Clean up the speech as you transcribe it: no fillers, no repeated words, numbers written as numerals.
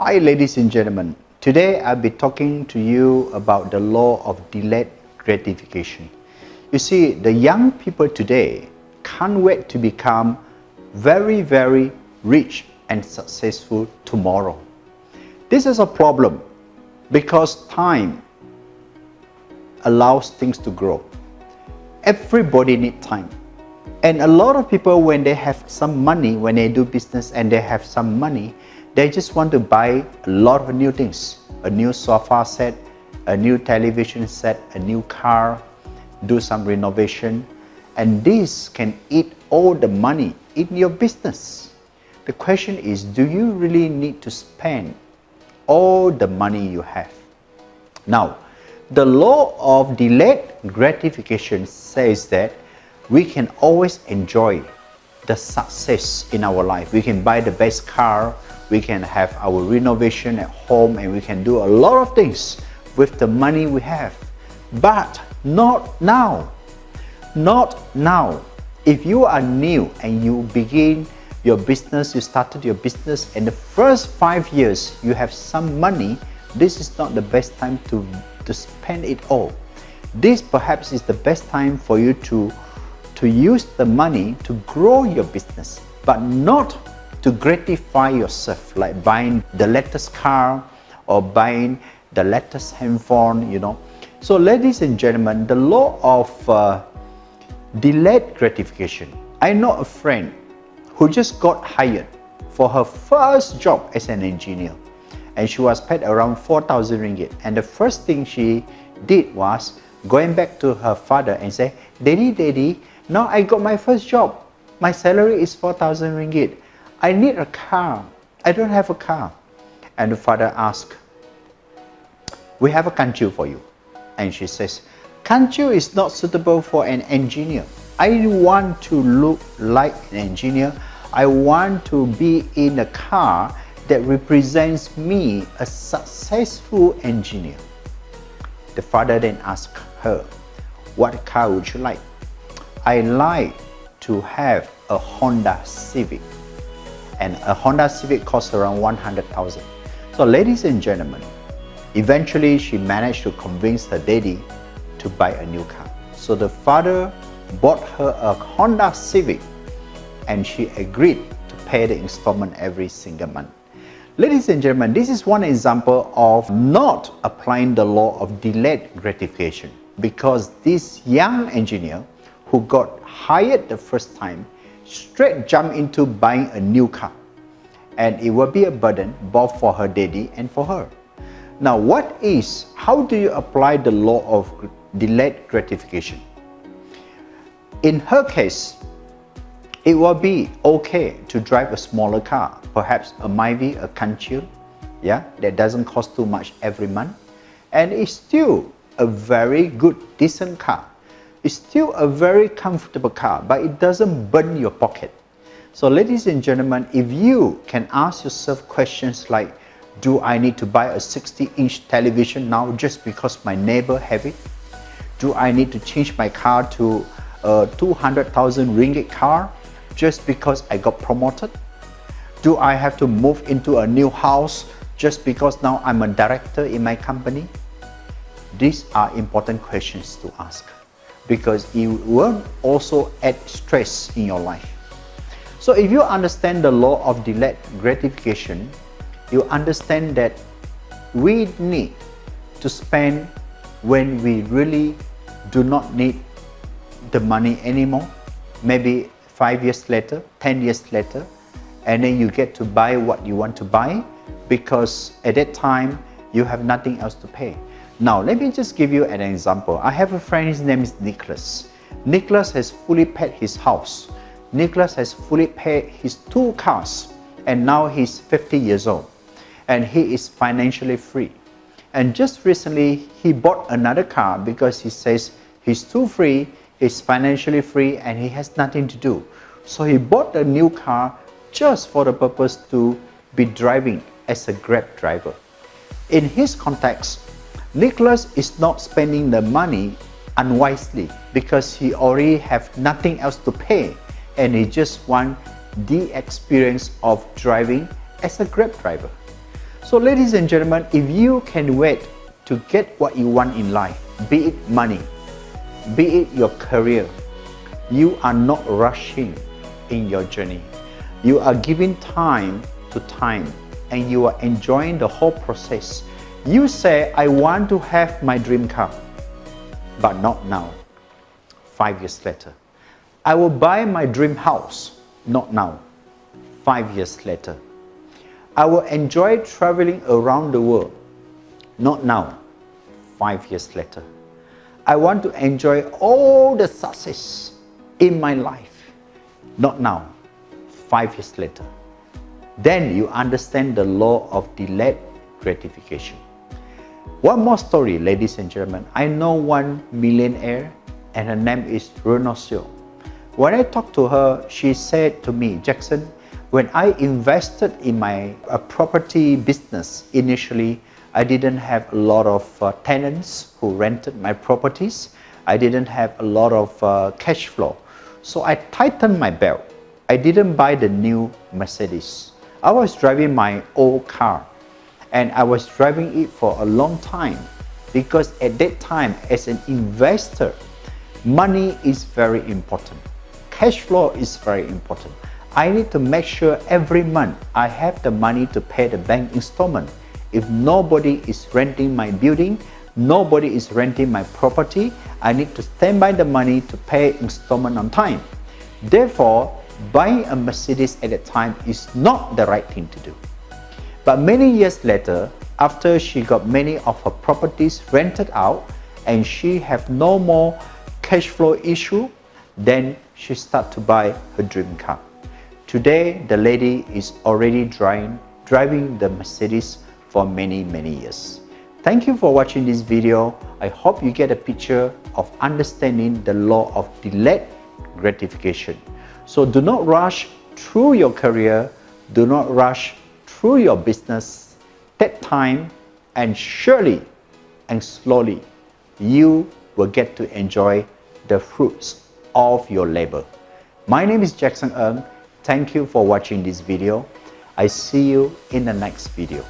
Hi ladies and gentlemen, today I'll be talking to you about the law of delayed gratification. You see, the young people today can't wait to become very rich and successful tomorrow. This is a problem because time allows things to grow. Everybody needs time. And a lot of people, when they have some money, when they do business and they have some money, they just want to buy a lot of new things. A new sofa set, a new television set, a new car, do some renovation. And this can eat all the money in your business. The question is, do you really need to spend all the money you have? Now, the law of delayed gratification says that we can always enjoy the success in our life. We can buy the best car, we can have our renovation at home, and we can do a lot of things with the money we have. But not now. Not now. If you are new and you begin your business, you started your business, and the first 5 years you have some money, this is not the best time to spend it all. This perhaps is the best time for you to use the money to grow your business, but not to gratify yourself, like buying the latest car or buying the latest handphone, So ladies and gentlemen, the law of delayed gratification. I know a friend who just got hired for her first job as an engineer, and she was paid around 4,000 ringgit. And the first thing she did was going back to her father and say, Daddy, now I got my first job. My salary is 4,000 ringgit. I need a car. I don't have a car. And the father asked, we have a kanchu for you. And she says, kanchu is not suitable for an engineer. I want to look like an engineer. I want to be in a car that represents me, a successful engineer. The father then asked her, what car would you like? I like to have a Honda Civic. And a Honda Civic costs around 100,000. So ladies and gentlemen, eventually she managed to convince her daddy to buy a new car. So the father bought her a Honda Civic and she agreed to pay the installment every single month. Ladies and gentlemen, this is one example of not applying the law of delayed gratification, because this young engineer who got hired the first time straight jumped into buying a new car, and it will be a burden both for her daddy and for her. Now, how do you apply the law of delayed gratification? In her case, it will be okay to drive a smaller car, perhaps a Myvi, a Kanchil, that doesn't cost too much every month, and it's still a very good, decent car. It's still a very comfortable car, but it doesn't burn your pocket. So ladies and gentlemen, if you can ask yourself questions like, do I need to buy a 60-inch television now just because my neighbor have it? Do I need to change my car to a 200,000 ringgit car just because I got promoted? Do I have to move into a new house just because now I'm a director in my company? These are important questions to ask, because it will also add stress in your life. So if you understand the law of delayed gratification, you understand that we need to spend when we really do not need the money anymore, maybe 5 years later, 10 years later, and then you get to buy what you want to buy, because at that time you have nothing else to pay. Now, let me just give you an example. I have a friend, his name is Nicholas. Nicholas has fully paid his house. Nicholas has fully paid his 2 cars, and now he's 50 years old, and he is financially free. And just recently, he bought another car because he says he's too free, he's financially free, and he has nothing to do. So he bought a new car just for the purpose to be driving as a Grab driver. In his context, Nicholas is not spending the money unwisely because he already have nothing else to pay, and he just want the experience of driving as a Grab driver. So ladies and gentlemen, if you can wait to get what you want in life, be it money, be it your career, you are not rushing in your journey. You are giving time to time and you are enjoying the whole process. You say, I want to have my dream car, but not now. 5 years later. I will buy my dream house, not now. 5 years later. I will enjoy traveling around the world, not now. 5 years later. I want to enjoy all the success in my life, not now. 5 years later. Then you understand the law of delayed gratification. One more story, ladies and gentlemen. I know one millionaire and her name is Renacio. When I talked to her, she said to me, Jackson, when I invested in my property business initially, I didn't have a lot of tenants who rented my properties. I didn't have a lot of cash flow. So I tightened my belt. I didn't buy the new Mercedes. I was driving my old car and I was driving it for a long time because at that time as an investor, money is very important. Cash flow is very important. I need to make sure every month I have the money to pay the bank installment. If nobody is renting my building, nobody is renting my property, I need to stand by the money to pay installment on time. Therefore, buying a Mercedes at that time is not the right thing to do. But many years later, after she got many of her properties rented out and she have no more cash flow issue, then she start to buy her dream car. Today, the lady is already driving the Mercedes for many years. Thank you for watching this video. I hope you get a picture of understanding the law of delayed gratification. So do not rush through your career, do not rush through your business. Take time and surely and slowly you will get to enjoy the fruits of your labor. My name is Jackson Ng. Thank you for watching this video. I see you in the next video.